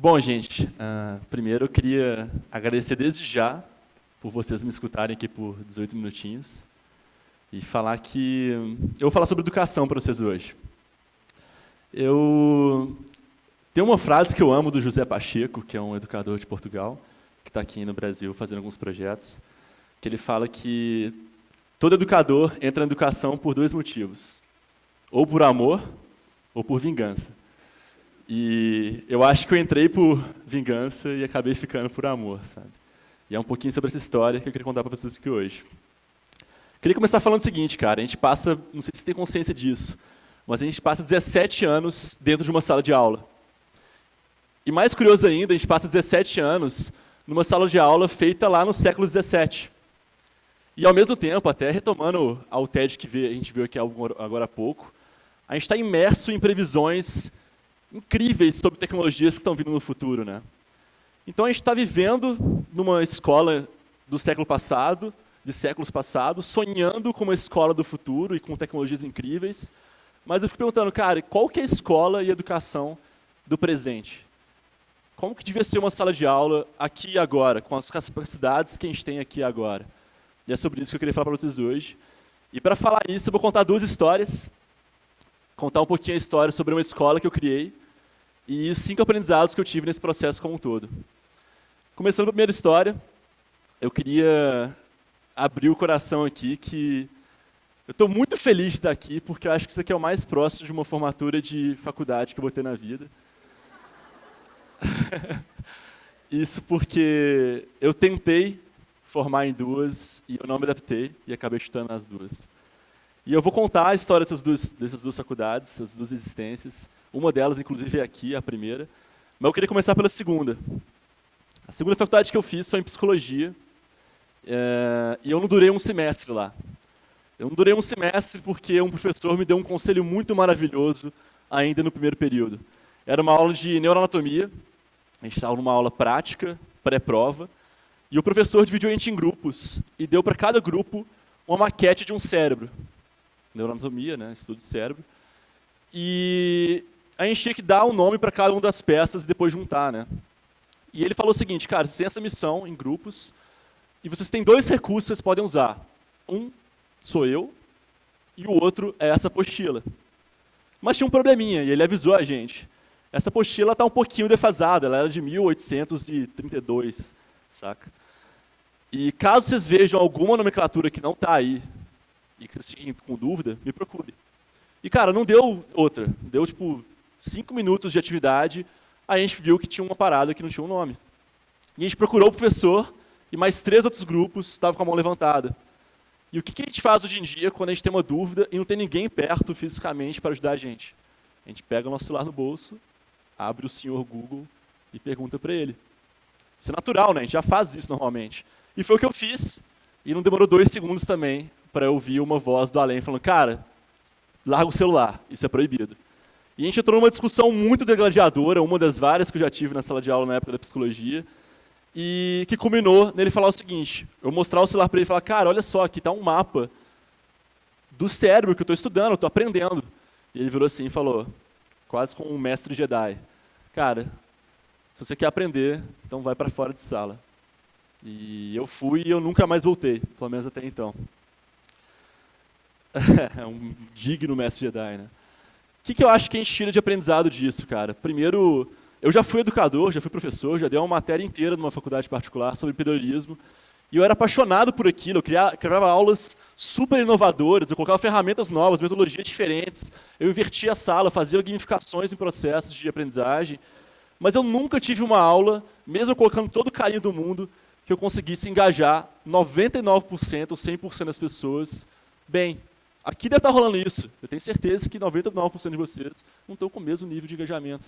Bom, gente, primeiro eu queria agradecer desde já por vocês me escutarem aqui por 18 minutinhos e falar que eu vou falar sobre educação para vocês hoje. Tem uma frase que eu amo do José Pacheco, que é um educador de Portugal, que está aqui no Brasil fazendo alguns projetos, que ele fala que todo educador entra na educação por dois motivos, ou por amor ou por vingança. E eu acho que eu entrei por vingança e acabei ficando por amor, sabe? E é um pouquinho sobre essa história que eu queria contar para vocês aqui hoje. Queria começar falando o seguinte, cara, a gente passa, não sei se você tem consciência disso, mas a gente passa 17 anos dentro de uma sala de aula. E mais curioso ainda, a gente passa 17 anos numa sala de aula feita lá no século 17. E ao mesmo tempo, até retomando ao TED que a gente viu aqui agora há pouco, a gente está imerso em previsões incríveis sobre tecnologias que estão vindo no futuro, né? Então a gente está vivendo numa escola do século passado, de séculos passados, sonhando com uma escola do futuro e com tecnologias incríveis, mas eu fico perguntando, cara, qual que é a escola e a educação do presente? Como que devia ser uma sala de aula aqui e agora, com as capacidades que a gente tem aqui e agora? E é sobre isso que eu queria falar para vocês hoje. E para falar isso, eu vou contar duas histórias, contar um pouquinho a história sobre uma escola que eu criei, e os 5 aprendizados que eu tive nesse processo como um todo. Começando com a primeira história, eu queria abrir o coração aqui, que eu estou muito feliz de estar aqui, porque eu acho que isso aqui é o mais próximo de uma formatura de faculdade que eu vou ter na vida. Isso porque eu tentei formar em duas, e eu não me adaptei, e acabei chutando as duas. E eu vou contar a história dessas duas faculdades, essas duas existências. Uma delas, inclusive, é aqui, a primeira. Mas eu queria começar pela segunda. A segunda faculdade que eu fiz foi em psicologia. E eu não durei um semestre lá. Eu não durei um semestre porque um professor me deu um conselho muito maravilhoso ainda no primeiro período. Era uma aula de neuroanatomia. A gente estava numa aula prática, pré-prova. E o professor dividiu a gente em grupos e deu para cada grupo uma maquete de um cérebro. Neuroanatomia, né, estudo de cérebro. E a gente tinha que dar um nome para cada uma das peças e depois juntar, né? E ele falou o seguinte, cara, vocês têm essa missão em grupos e vocês têm 2 recursos que vocês podem usar. Um sou eu e o outro é essa apostila. Mas tinha um probleminha e ele avisou a gente. Essa apostila está um pouquinho defasada, ela era de 1832, saca? E caso vocês vejam alguma nomenclatura que não está aí, e que vocês fiquem com dúvida, me procure. E, cara, não deu outra. Deu, tipo, 5 minutos de atividade, aí a gente viu que tinha uma parada que não tinha um nome. E a gente procurou o professor, e mais 3 outros grupos estavam com a mão levantada. E o que a gente faz hoje em dia quando a gente tem uma dúvida e não tem ninguém perto fisicamente para ajudar a gente? A gente pega o nosso celular no bolso, abre o senhor Google e pergunta para ele. Isso é natural, né? A gente já faz isso normalmente. E foi o que eu fiz, e não demorou 2 segundos também para eu ouvir uma voz do além falando, cara, larga o celular, isso é proibido. E a gente entrou numa discussão muito degladiadora, uma das várias que eu já tive na sala de aula na época da psicologia, e que culminou nele falar o seguinte, eu mostrar o celular para ele e falar, cara, olha só, aqui está um mapa do cérebro que eu estou estudando, eu estou aprendendo. E ele virou assim e falou, quase como um mestre Jedi, cara, se você quer aprender, então vai para fora de sala. E eu fui e eu nunca mais voltei, pelo menos até então. É um digno mestre Jedi, né? O que eu acho que a gente tira de aprendizado disso, cara? Primeiro, eu já fui educador, já fui professor, já dei uma matéria inteira numa faculdade particular sobre empreendedorismo, e eu era apaixonado por aquilo, eu criava aulas super inovadoras, eu colocava ferramentas novas, metodologias diferentes, eu invertia a sala, fazia gamificações em processos de aprendizagem, mas eu nunca tive uma aula, mesmo colocando todo o carinho do mundo, que eu conseguisse engajar 99% ou 100% das pessoas bem. Aqui deve estar rolando isso. Eu tenho certeza que 99% de vocês não estão com o mesmo nível de engajamento.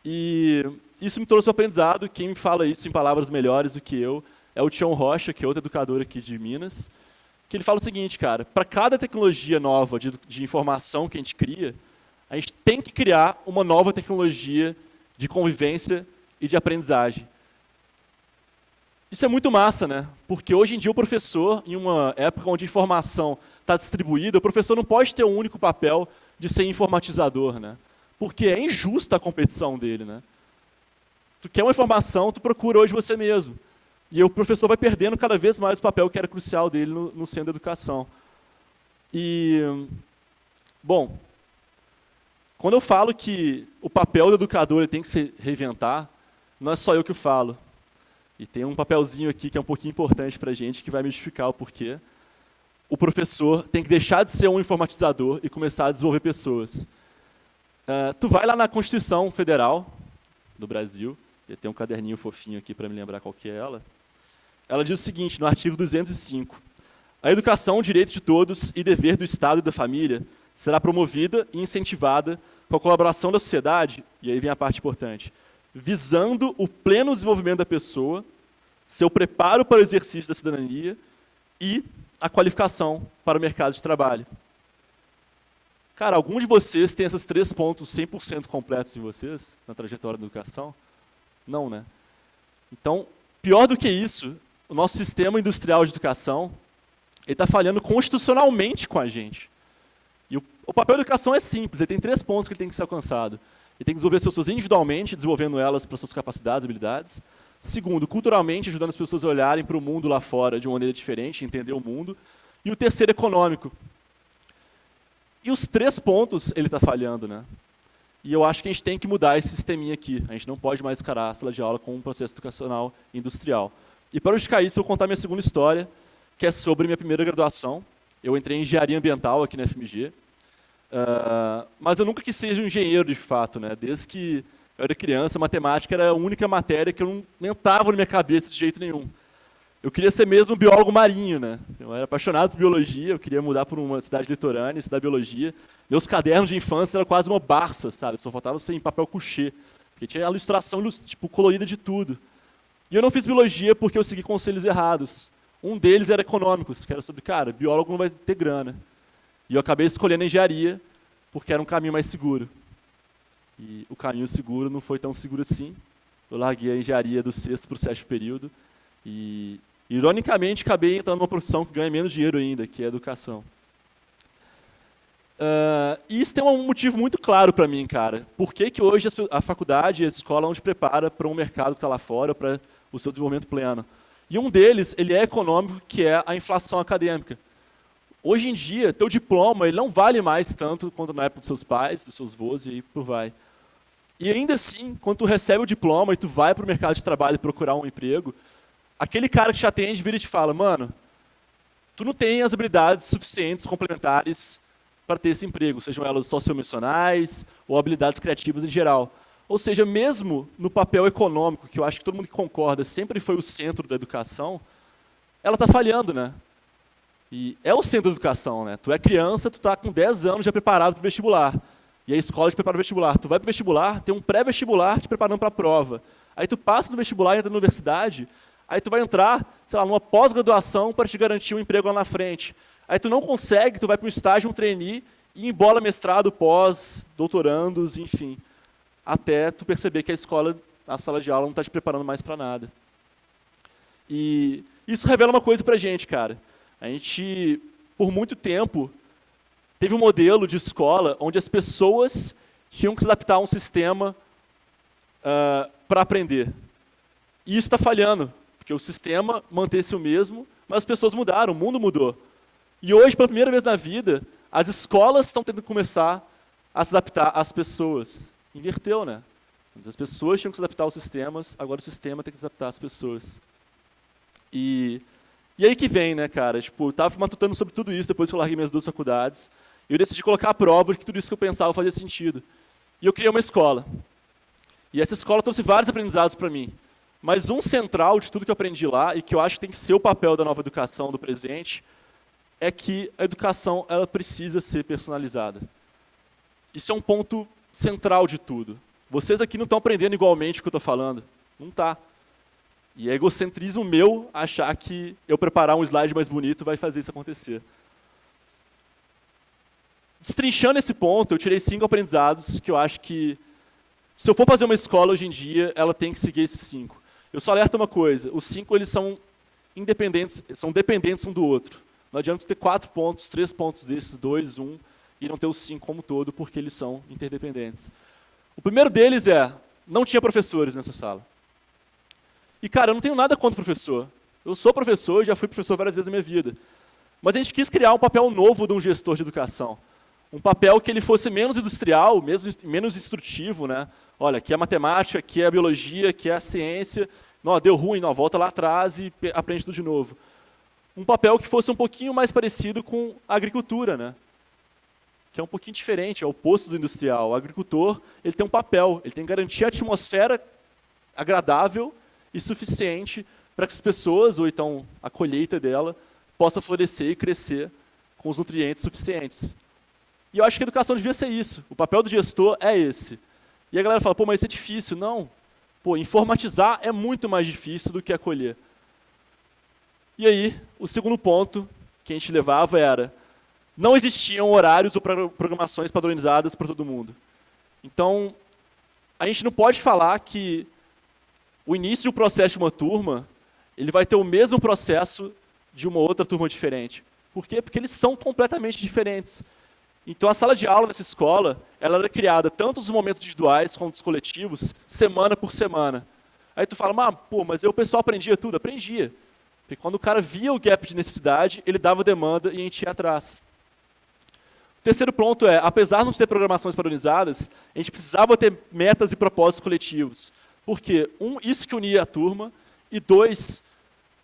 E isso me trouxe um aprendizado. Quem me fala isso em palavras melhores do que eu é o Tião Rocha, que é outro educador aqui de Minas, que ele fala o seguinte, cara, para cada tecnologia nova de informação que a gente cria, a gente tem que criar uma nova tecnologia de convivência e de aprendizagem. Isso é muito massa, né? Porque hoje em dia o professor, em uma época onde a informação está distribuída, o professor não pode ter um único papel de ser informatizador, né? Porque é injusta a competição dele, né? Tu quer uma informação, tu procura hoje você mesmo. E o professor vai perdendo cada vez mais o papel que era crucial dele no centro da educação. E, bom, quando eu falo que o papel do educador ele tem que se reinventar, não é só eu que falo. E tem um papelzinho aqui que é um pouquinho importante para a gente, que vai me justificar o porquê. O professor tem que deixar de ser um informatizador e começar a desenvolver pessoas. Tu vai lá na Constituição Federal do Brasil, e tem um caderninho fofinho aqui para me lembrar qual que é ela. Ela diz o seguinte, no artigo 205, a educação, direito de todos e dever do Estado e da família, será promovida e incentivada com a colaboração da sociedade, e aí vem a parte importante, visando o pleno desenvolvimento da pessoa, seu preparo para o exercício da cidadania e a qualificação para o mercado de trabalho. Cara, algum de vocês tem esses 3 pontos 100% completos em vocês, na trajetória da educação? Não, né? Então, pior do que isso, o nosso sistema industrial de educação está falhando constitucionalmente com a gente. E o papel da educação é simples, ele tem 3 pontos que ele tem que ser alcançado. Ele tem que desenvolver as pessoas individualmente, desenvolvendo elas para suas capacidades, habilidades. Segundo, culturalmente, ajudando as pessoas a olharem para o mundo lá fora de uma maneira diferente, entender o mundo. E o terceiro, econômico. E os 3 pontos ele está falhando, né? E eu acho que a gente tem que mudar esse sisteminha aqui. A gente não pode mais encarar a sala de aula como um processo educacional industrial. E para justificar isso, eu vou contar minha segunda história, que é sobre minha primeira graduação. Eu entrei em engenharia ambiental aqui na FMG. Mas eu nunca quis ser um engenheiro, de fato, né? Desde que eu era criança, matemática era a única matéria que eu não entrava na minha cabeça de jeito nenhum. Eu queria ser mesmo um biólogo marinho, né? Eu era apaixonado por biologia, eu queria mudar para uma cidade litorânea, estudar biologia. Meus cadernos de infância eram quase uma Barça, sabe? Só faltava ser em papel couché, porque tinha ilustração tipo, colorida de tudo. E eu não fiz biologia porque eu segui conselhos errados. Um deles era econômicos, que era sobre, cara, biólogo não vai ter grana. E eu acabei escolhendo a engenharia, porque era um caminho mais seguro. E o caminho seguro não foi tão seguro assim. Eu larguei a engenharia do 6º para o 7º período. E, ironicamente, acabei entrando numa profissão que ganha menos dinheiro ainda, que é a educação. E isso tem um motivo muito claro para mim, cara. Por que que hoje a faculdade e a escola não te prepara para um mercado que está lá fora, para o seu desenvolvimento pleno? E um deles, ele é econômico, que é a inflação acadêmica. Hoje em dia, teu diploma ele não vale mais tanto quanto na época dos seus pais, dos seus avós, e aí por vai. E ainda assim, quando tu recebe o diploma e tu vai para o mercado de trabalho procurar um emprego, aquele cara que te atende vira e te fala, mano, tu não tem as habilidades suficientes, complementares, para ter esse emprego, sejam elas socioemocionais ou habilidades criativas em geral. Ou seja, mesmo no papel econômico, que eu acho que todo mundo que concorda sempre foi o centro da educação, ela está falhando, né? E é o centro da educação, né? Tu é criança, tu está com 10 anos já preparado para o vestibular. E a escola te prepara para o vestibular. Tu vai para o vestibular, tem um pré-vestibular te preparando para a prova. Aí tu passa no vestibular e entra na universidade, aí tu vai entrar, sei lá, numa pós-graduação para te garantir um emprego lá na frente. Aí tu não consegue, tu vai para um estágio, um trainee, e embola mestrado, pós, doutorandos, enfim. Até tu perceber que a escola, a sala de aula, não está te preparando mais para nada. E isso revela uma coisa para a gente, cara. A gente, por muito tempo, teve um modelo de escola onde as pessoas tinham que se adaptar a um sistema para aprender. E isso está falhando, porque o sistema manteve-se o mesmo, mas as pessoas mudaram, o mundo mudou. E hoje, pela primeira vez na vida, as escolas estão tendo que começar a se adaptar às pessoas. Inverteu, né? As pessoas tinham que se adaptar aos sistemas, agora o sistema tem que se adaptar às pessoas. E aí que vem, né, cara? Tipo, eu estava matutando sobre tudo isso depois que eu larguei minhas 2 faculdades. E eu decidi colocar à prova de que tudo isso que eu pensava fazia sentido. E eu criei uma escola. E essa escola trouxe vários aprendizados para mim. Mas um central de tudo que eu aprendi lá, e que eu acho que tem que ser o papel da nova educação do presente, é que a educação ela precisa ser personalizada. Isso é um ponto central de tudo. Vocês aqui não estão aprendendo igualmente o que eu estou falando. Não está. E é egocentrismo meu achar que eu preparar um slide mais bonito vai fazer isso acontecer. Destrinchando esse ponto, eu tirei 5 aprendizados que eu acho que, se eu for fazer uma escola hoje em dia, ela tem que seguir esses 5. Eu só alerto uma coisa, os 5 eles são independentes, são dependentes um do outro. Não adianta ter 4 pontos, 3 pontos desses, 2, 1, e não ter os 5 como todo, porque eles são interdependentes. O primeiro deles é, não tinha professores nessa sala. E, cara, eu não tenho nada contra o professor. Eu sou professor, já fui professor várias vezes na minha vida. Mas a gente quis criar um papel novo de um gestor de educação. Um papel que ele fosse menos industrial, menos instrutivo, né? Olha, aqui é matemática, aqui é a biologia, aqui é a ciência. Não, deu ruim, não, volta lá atrás e aprende tudo de novo. Um papel que fosse um pouquinho mais parecido com a agricultura, né? Que é um pouquinho diferente, é o oposto do industrial. O agricultor, ele tem um papel, ele tem que garantir a atmosfera agradável e suficiente para que as pessoas, ou então a colheita dela, possa florescer e crescer com os nutrientes suficientes. E eu acho que a educação devia ser isso. O papel do gestor é esse. E a galera fala, pô, mas isso é difícil. Não. Pô, informatizar é muito mais difícil do que acolher. E aí, o segundo ponto que a gente levava era, não existiam horários ou programações padronizadas para todo mundo. Então, a gente não pode falar que o início de um processo de uma turma, ele vai ter o mesmo processo de uma outra turma diferente. Por quê? Porque eles são completamente diferentes. Então, a sala de aula nessa escola, ela era criada tanto nos momentos individuais quanto nos coletivos, semana por semana. Aí tu fala, pô, mas o pessoal aprendia tudo? Aprendia. Porque quando o cara via o gap de necessidade, ele dava demanda e a gente ia atrás. O terceiro ponto é, apesar de não ter programações padronizadas, a gente precisava ter metas e propósitos coletivos. Por quê? Isso que unia a turma, e dois,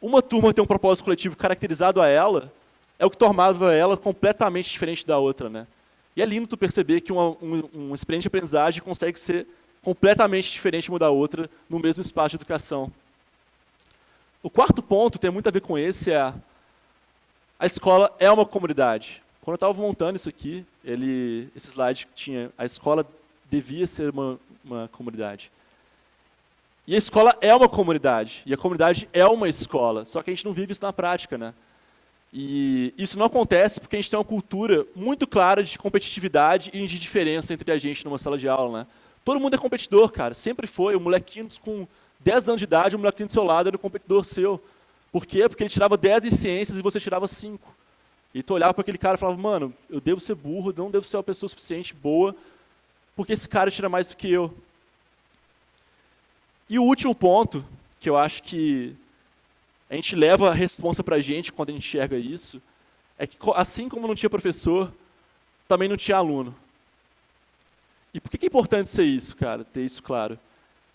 uma turma ter um propósito coletivo caracterizado a ela, é o que tornava ela completamente diferente da outra, né? E é lindo tu perceber que uma experiência de aprendizagem consegue ser completamente diferente uma da outra no mesmo espaço de educação. O quarto ponto tem muito a ver com esse, a escola é uma comunidade. Quando eu estava montando isso aqui, esse slide tinha, a escola devia ser uma comunidade. E a escola é uma comunidade, e a comunidade é uma escola, só que a gente não vive isso na prática, né? E isso não acontece porque a gente tem uma cultura muito clara de competitividade e de diferença entre a gente numa sala de aula, né? Todo mundo é competidor, cara, sempre foi. O molequinho com 10 anos de idade, o molequinho do seu lado era o competidor seu. Por quê? Porque ele tirava 10 em ciências e você tirava 5. E tu olhava para aquele cara e falava, mano, eu devo ser burro, não devo ser uma pessoa suficiente, boa, porque esse cara tira mais do que eu. E o último ponto, que eu acho que a gente leva a responsa para a gente quando a gente enxerga isso, é que assim como não tinha professor, também não tinha aluno. E por que é importante ser isso, cara, ter isso claro?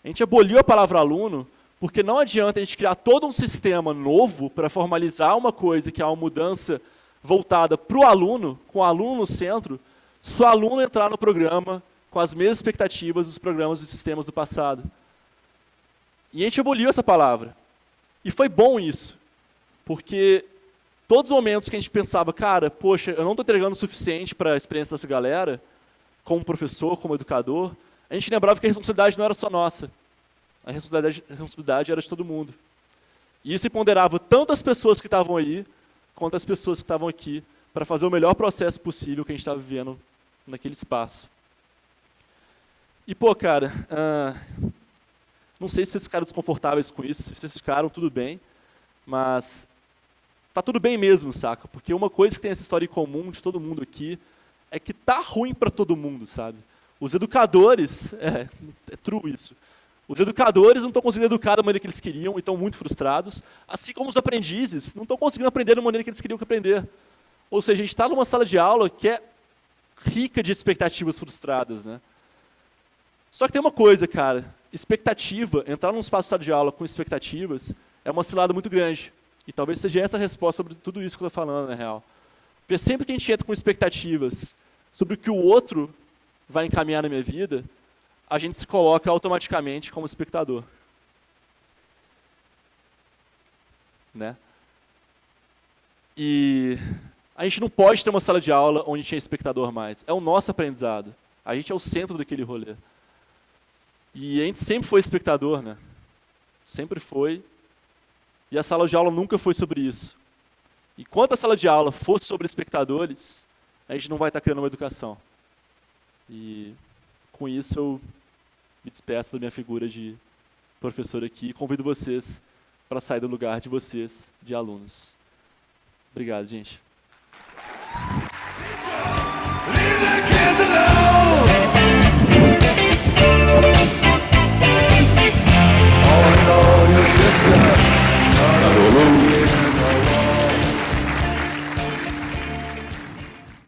A gente aboliu a palavra aluno porque não adianta a gente criar todo um sistema novo para formalizar uma coisa que é uma mudança voltada para o aluno, com o aluno no centro, se o aluno entrar no programa com as mesmas expectativas dos programas e sistemas do passado. E a gente aboliu essa palavra. E foi bom isso, porque todos os momentos que a gente pensava, cara, poxa, eu não estou entregando o suficiente para a experiência dessa galera, como professor, como educador, a gente lembrava que a responsabilidade não era só nossa. A responsabilidade era de todo mundo. E isso empoderava tanto as pessoas que estavam aí, quanto as pessoas que estavam aqui, para fazer o melhor processo possível que a gente estava vivendo naquele espaço. E, pô, cara, não sei se vocês ficaram desconfortáveis com isso, se vocês ficaram, tudo bem, mas tá tudo bem mesmo, saca? Porque uma coisa que tem essa história em comum de todo mundo aqui é que tá ruim para todo mundo, sabe? Os educadores, é true isso, os educadores não estão conseguindo educar da maneira que eles queriam e estão muito frustrados, assim como os aprendizes não estão conseguindo aprender da maneira que eles queriam que aprender. Ou seja, a gente está numa sala de aula que é rica de expectativas frustradas, né? Só que tem uma coisa, cara, expectativa, entrar num espaço de sala de aula com expectativas é uma cilada muito grande. E talvez seja essa a resposta sobre tudo isso que eu estou falando, na real. Porque sempre que a gente entra com expectativas sobre o que o outro vai encaminhar na minha vida, a gente se coloca automaticamente como espectador. Né? E a gente não pode ter uma sala de aula onde a gente é espectador mais. É o nosso aprendizado. A gente é o centro daquele rolê. E a gente sempre foi espectador, né? Sempre foi. E a sala de aula nunca foi sobre isso. E quando a sala de aula fosse sobre espectadores, a gente não vai estar criando uma educação. E com isso eu me despeço da minha figura de professor aqui e convido vocês para sair do lugar de vocês, de alunos. Obrigado, gente.